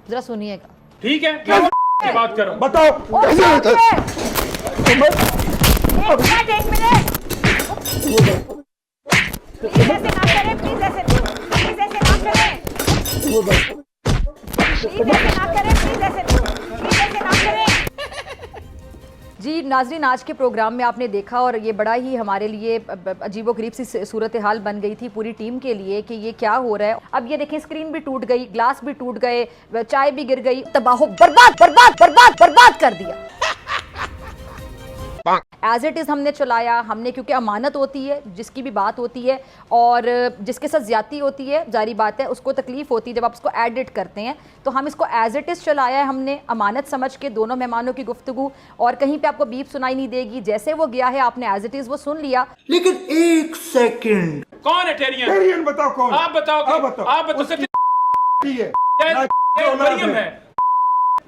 जरा सुनिएगा। ठीक है, क्या बात करो, बताओ कैसे होता है? एक मिनट प्लीज ऐसे ना करें, प्लीज ऐसे ना करें, प्लीज ऐसे ना करें, प्लीज ऐसे ना करें। जी नाजरीन, आज के प्रोग्राम में आपने देखा और ये बड़ा ही हमारे लिए अजीबोगरीब सी सूरत हाल बन गई थी पूरी टीम के लिए कि ये क्या हो रहा है। अब ये देखें, स्क्रीन भी टूट गई, ग्लास भी टूट गए, चाय भी गिर गई, तबाह बर्बाद बर्बाद बर्बाद बर्बाद कर दिया। एज इट इज़ हमने चलाया, हमने क्योंकि अमानत होती है, जिसकी भी बात होती है और जिसके साथ ज्यादती होती है, जारी बात है उसको तकलीफ होती है जब आप इसको एडिट करते हैं। तो हम इसको एज इट इज़ चलाया है हमने, अमानत समझ के, दोनों मेहमानों की गुफ्तगू, और कहीं पे आपको बीप सुनाई नहीं देगी, जैसे वो गया है आपने एज इट इज़ वो सुन लिया। लेकिन एक सेकंड, कौन है टेरियन? टेरियन बताओ कौन? आप बताओ, आप बताओ। उसकी है मरियम है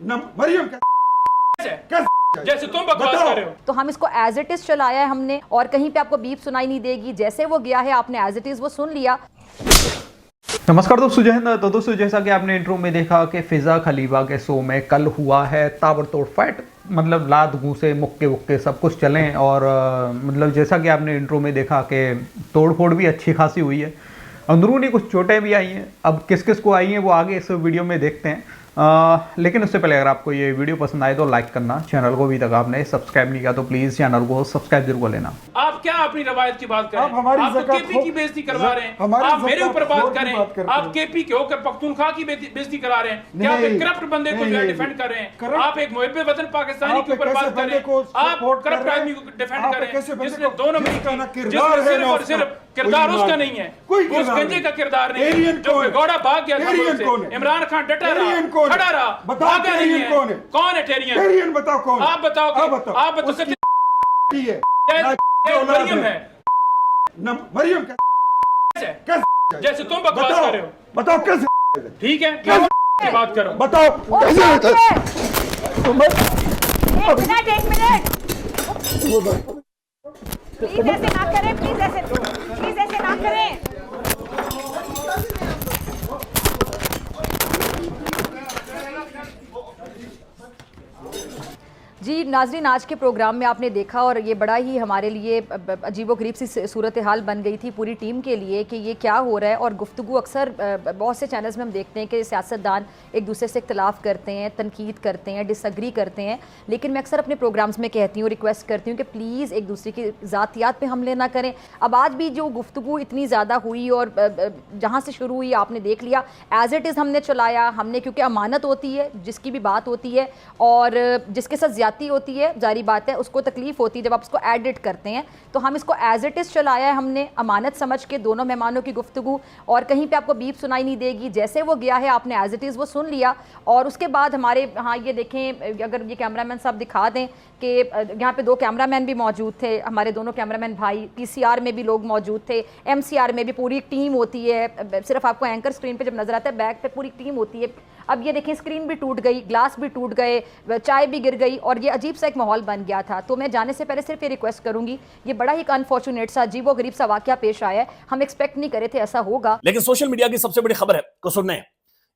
ना, मरियम कैसे? जैसे तुम बकवास कर रहे हो। तो हम इसको एज इट इज़ चलाया है हमने, और कहीं पे आपको बीप सुनाई नहीं देगी, जैसे वो गया है आपने एज इट इज़ वो सुन लिया। नमस्कार दोस्तों, जय हिंद। तो दोस्तों, जैसा कि आपने इंट्रो में देखा कि फिजा खलीफा के शो में कल हुआ है ताबड़तोड़ फाइट, मतलब लात घूंसे मुक्के वुक्के सब कुछ चलें, और मतलब जैसा कि आपने इंट्रो में देखा कि तोड़ फोड़ भी अच्छी खासी हुई है, अंदरूनी कुछ चोटें भी आई हैं। अब किस किस को आई हैं वो आगे इस वीडियो में देखते हैं। लेकिन उससे पहले अगर आपको ये वीडियो पसंद आए तो लाइक करना, चैनल को अभी तक आपने सब्सक्राइब नहीं किया तो प्लीज़ चैनल को सब्सक्राइब जरूर कर लेना। आप क्या अपनी रवायत की बात करें? आप हमारी आप तो ज़कात केपी की बेइज्जती करवा रहे हैं, हमारी आप मेरे ऊपर ज़कात बात की बात करें, करते आप हैं। केपी के होकर पख्तूनख्वा की बेइज्जती करा रहे हैं। क्या आप एक करप्ट बंदे को जो है डिफेंड कर रहे हैं? आप एक मुहिब्बे वतन पाकिस्तानी के ऊपर बात कर रहे हैं, आप करप्ट आदमी को डिफेंड कर रहे हैं जिसने दोनों सिर्फ और सिर्फ किरदार उसका नहीं है, उस गंजे का किरदार नहीं है जो भगौड़ा भाग गया था। इमरान खान डटा रहा, खड़ा रहा, भागा नहीं है। कौन है टेरियन? टेरियन बताओ कौन? आप बताओ, आप बताओ। उसकी है मरियम है ना, मरियम कैसे? जैसे तुम बकवास कर रहे हो। बताओ कैसे? ठीक है, क्या बात करो, बताओ कैसे होता है? एक मिनट प्लीज ऐसे ना करें, प्लीज ऐसे ना करें। जी नाजरीन, आज के प्रोग्राम में आपने देखा और ये बड़ा ही हमारे लिए अजीबोगरीब सी सूरत हाल बन गई थी पूरी टीम के लिए कि ये क्या हो रहा है। और गुफ्तगू अक्सर बहुत से चैनल्स में हम देखते हैं कि सियासतदान एक दूसरे से इख्तलाफ करते हैं, तनकीद करते हैं, डिसएग्री करते हैं, लेकिन मैं अक्सर अपने प्रोग्राम्स में कहती हूँ, रिक्वेस्ट करती हूँ कि प्लीज़ एक दूसरे की ज़ातियात पे हमले ना करें। अब आज भी जो गुफ्तगू इतनी ज़्यादा हुई और जहाँ से शुरू हुई आपने देख लिया, एज इट इज़ हमने चलाया हमने, क्योंकि अमानत होती है, जिसकी भी बात होती है और जिसके साथ ज्यादती होती है, जारी बात है उसको तकलीफ होती है जब आप उसको एडिट करते हैं। तो हम इसको एज इट इज़ चलाया है हमने, अमानत समझ के, दोनों मेहमानों की गुफ्तगू, और कहीं पे आपको बीप सुनाई नहीं देगी, जैसे वो गया है आपने एज इट इज़ वो सुन लिया। और उसके बाद हमारे, हाँ ये देखें, अगर ये कैमरामैन साहब दिखा दें कि यहाँ पे दो कैमरामैन भी मौजूद थे, हमारे दोनों कैमरामैन भाई, पीसीआर में भी लोग मौजूद थे, एमसीआर में भी पूरी टीम होती है, सिर्फ आपको एंकर स्क्रीन पे जब नजर आता है, बैक पे पूरी टीम होती है। अब ये देखें, स्क्रीन भी टूट गई, ग्लास भी टूट गए, चाय भी गिर गई, और ये अजीब सा एक माहौल बन गया था। तो मैं जाने से पहले सिर्फ ये रिक्वेस्ट करूंगी, ये बड़ा ही अनफॉर्चुनेट सा अजीबोगरीब सा वाकया पेश आया है, हम एक्सपेक्ट नहीं करे थे ऐसा होगा। लेकिन सोशल मीडिया की सबसे बड़ी खबर है कसुरने,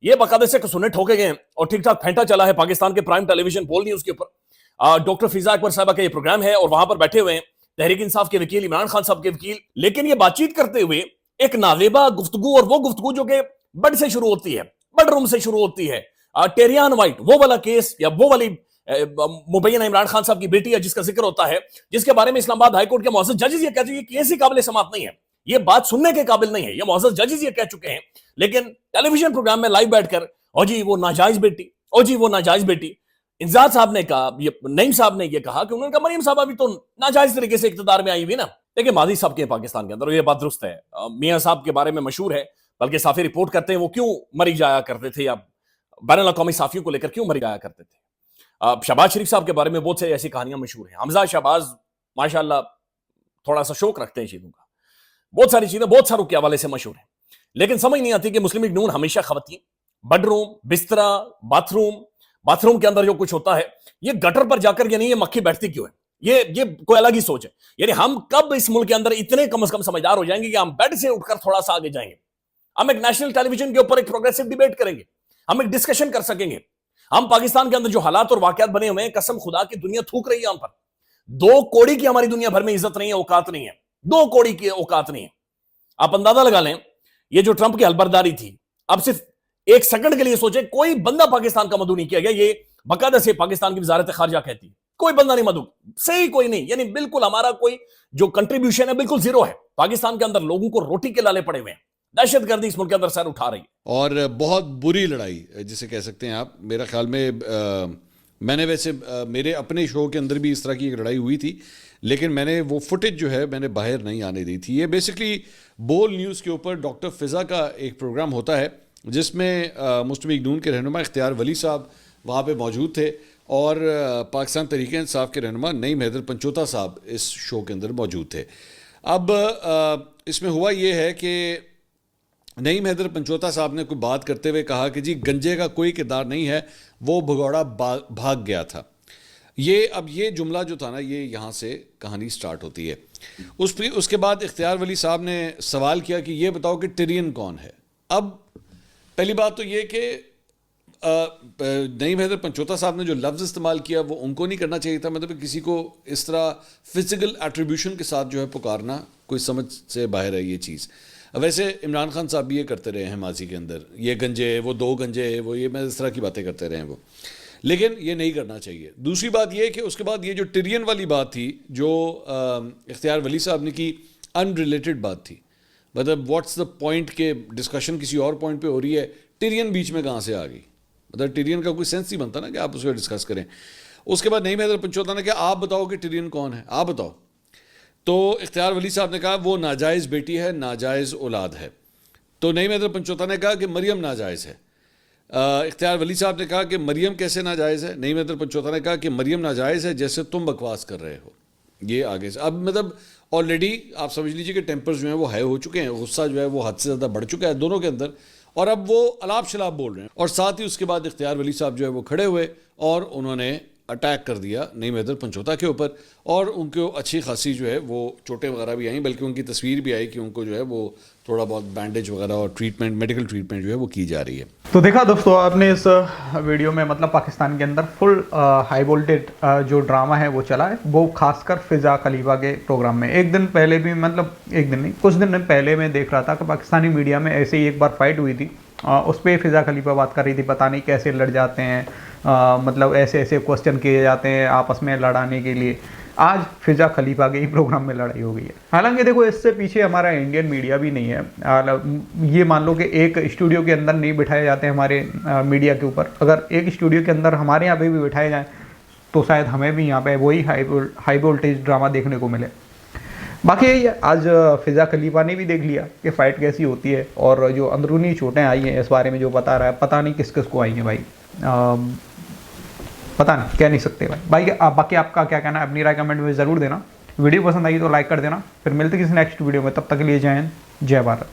ये बाकायदे से कसुरने ठोके गए और ठीक ठाक फेंटा चला है पाकिस्तान के प्राइम टेलीविजन बोल न्यूज के ऊपर। डॉक्टर फिजा अकबर साहबा का ये प्रोग्राम है और वहां पर बैठे हुए हैं तहरीक इंसाफ के वकील इमरान खान साहब के वकील, लेकिन ये बातचीत करते हुए एक नाजेबा गुफ्तगू, और वो गुफ्तगू जो कि बड से शुरू होती है, बेडरूम से शुरू होती है। टेरियन वाइट, वो वाला केस या वो वाली मुबैना इमरान खान साहब की बेटी है जिसका जिक्र होता है, जिसके बारे में इस्लामाबाद हाईकोर्ट के मुअज़्ज़ज़ जजेस ये कहते हैं कि केस ही काबिल समाअत नहीं है, ये बात सुनने के काबिल नहीं है, ये मुअज़्ज़ज़ जजेस ये कह चुके हैं। लेकिन टेलीविजन प्रोग्राम में लाइव बैठकर ओ जी वो नाजायज बेटी, ओ जी वो नाजायज बेटी, इंजाज साहब ने कहा, नईम साहब ने यह कहा कि उन्होंने कहा मरियम साहब अभी तो नाजायज तरीके से इक़्तिदार में आई हुई ना। देखिए माजी साहब के पाकिस्तान के अंदर ये बात दुरुस्त है, मियां साहब के बारे में मशहूर है, बल्कि साफी रिपोर्ट करते हैं वो क्यों मरी जाया करते थे या बैनुल अक़वामी साफियों को लेकर क्यों मरी जाया करते थे। शहबाज शरीफ साहब के बारे में बहुत से ऐसी कहानियां मशहूर हैं। हमजा शहबाज माशाल्लाह थोड़ा सा शौक रखते हैं चीजों का, बहुत सारी चीजें बहुत सारों के हवाले से मशहूर है, लेकिन समझ नहीं आती कि मुस्लिम लीग नून हमेशा खवातीन बेडरूम, बिस्तरा, बाथरूम के अंदर जो कुछ होता है, ये गटर पर जाकर यानी ये मक्खी बैठती क्यों है, ये कोई अलग ही सोच है। यानी हम कब इस मुल्क के अंदर इतने कम से कम समझदार हो जाएंगे कि हम बेड से उठकर थोड़ा सा आगे जाएंगे, हम एक नेशनल टेलीविजन के ऊपर एक प्रोग्रेसिव डिबेट करेंगे, हम एक डिस्कशन कर सकेंगे। हम पाकिस्तान के अंदर जो हालात और वाकयात बने हुए हैं, कसम खुदा की दुनिया थूक रही है हम पर। 2 कौड़ी की हमारी दुनिया भर में इज्जत नहीं है, औकात नहीं है। 2 कौड़ी की औकात नहीं है। आप अंदाजा लगा लें, ये जो ट्रंप की हलबरदारी थी, अब सिर्फ 1 सेकंड के लिए सोचे, कोई बंदा पाकिस्तान का मदऊ नहीं किया गया। ये बकायदा से पाकिस्तान की वजारत खारजा कहती है, कोई बंदा नहीं मदऊ, सही कोई नहीं, यानी बिल्कुल हमारा कोई जो कंट्रीब्यूशन है बिल्कुल जीरो है। पाकिस्तान के अंदर लोगों को रोटी के लाले पड़े हुए हैं, दहशतगर्दी इस मुल्क के अंदर सर उठा रही है। और बहुत बुरी लड़ाई जिसे कह सकते हैं आप। मेरा ख्याल में मैंने वैसे मेरे अपने शो के अंदर भी इस तरह की एक लड़ाई हुई थी, लेकिन मैंने वो फुटेज जो है मैंने बाहर नहीं आने दी थी। ये बेसिकली बोल न्यूज़ के ऊपर डॉक्टर फिज़ा का एक प्रोग्राम होता है, जिसमें मुस्लिम लीग नून के रहनुमा इख्तियार वली साहब वहाँ पे मौजूद थे, और पाकिस्तान तहरीक इंसाफ के रहनुमा नईम हैदर पंचोता साहब इस शो के अंदर मौजूद थे। अब इसमें हुआ ये है कि नईम हैदर पंचोता साहब ने कोई बात करते हुए कहा कि जी गंजे का कोई किरदार नहीं है, वो भगौड़ा भाग गया था। अब ये जुमला जो था ना, ये यहाँ से कहानी स्टार्ट होती है। उसके बाद इख्तियार वली साहब ने सवाल किया कि ये बताओ कि टिरियन कौन है। अब पहली बात तो ये कि नईम हैदर पंचोता साहब ने जो लफ्ज़ इस्तेमाल किया वो उनको नहीं करना चाहिए था। मतलब किसी को इस तरह फिजिकल एट्रीब्यूशन के साथ जो है पुकारना कोई समझ से बाहर है ये चीज़। वैसे इमरान खान साहब भी ये करते रहे हैं माजी के अंदर, ये गंजे, वो 2 गंजे, वो ये मैं इस तरह की बातें करते रहे हैं वो, लेकिन ये नहीं करना चाहिए। दूसरी बात ये कि उसके बाद ये जो टिरियन वाली बात थी जो इख्तियार वली साहब ने की, अनरिलेटेड बात थी। मतलब व्हाट्स द पॉइंट के डिस्कशन किसी और पॉइंट पे हो रही है, टिरियन बीच में कहाँ से आ गई। मतलब टिरियन का कोई सेंस नहीं बनता ना कि आप उसको डिस्कस करें। उसके बाद नईम हैदर पंचोता ने कहा आप बताओ कि टिरियन कौन है, आप बताओ। तो इख्तियार वली साहब ने कहा वो नाजायज़ बेटी है, नाजायज़ औलाद है। तो नईम हैदर पंचोता ने कहा कि मरियम नाजायज़ है। इख्तियार वली साहब ने कहा कि मरियम कैसे नाजायज़ है। नईम हैदर पंचोता ने कहा कि मरियम नाजायज़ है जैसे तुम बकवास कर रहे हो। ये आगे से अब मतलब ऑलरेडी आप समझ लीजिए कि टेम्पर्स जो हैं वो हाई हो चुके हैं, गुस्सा जो है वो हद से ज़्यादा बढ़ चुका है दोनों के अंदर, और अब वो अलाप शलाप बोल रहे हैं। और साथ ही उसके बाद इख्तियार वली साहब जो है वो खड़े हुए और उन्होंने अटैक कर दिया नईम हैदर पंचोता के ऊपर, और उनको अच्छी खासी जो है वो चोटें वगैरह भी आई, बल्कि उनकी तस्वीर भी आई कि उनको जो है वो थोड़ा बहुत बैंडेज वगैरह और ट्रीटमेंट, मेडिकल ट्रीटमेंट जो है वो की जा रही है। तो देखा दोस्तों आपने इस वीडियो में, मतलब पाकिस्तान के अंदर फुल हाई वोल्टेज जो ड्रामा है वो चला है, वो खासकर फिज़ा खलीफा के प्रोग्राम में। एक दिन पहले भी, मतलब एक दिन नहीं, कुछ दिन पहले मैं देख रहा था कि पाकिस्तानी मीडिया में ऐसे ही एक बार फाइट हुई थी, उस पर फिज़ा खलीफा बात कर रही थी, पता नहीं कैसे लड़ जाते हैं, मतलब ऐसे ऐसे क्वेश्चन किए जाते हैं आपस में लड़ाने के लिए। आज फिज़ा खलीफा के ही प्रोग्राम में लड़ाई हो गई है। हालांकि देखो इससे पीछे हमारा इंडियन मीडिया भी नहीं है। ये मान लो कि एक स्टूडियो के अंदर नहीं बिठाए जाते हमारे मीडिया के ऊपर, अगर एक स्टूडियो के अंदर हमारे यहाँ पे भी बिठाए जाएँ तो शायद हमें भी यहाँ पे वही हाई वोल्टेज ड्रामा देखने को मिले। बाकी यही है, आज फिज़ा खलीफा ने भी देख लिया कि फ़ाइट कैसी होती है, और जो अंदरूनी चोटें आई हैं इस बारे में जो बता रहा है, पता नहीं किस किस को आई हैं भाई, पता नहीं, कह नहीं सकते भाई। बाकी आपका क्या कहना है, अपनी राय कमेंट में ज़रूर देना। वीडियो पसंद आई तो लाइक कर देना। फिर मिलते किसी नेक्स्ट वीडियो में, तब तक के लिए जय हिंद, जय भारत।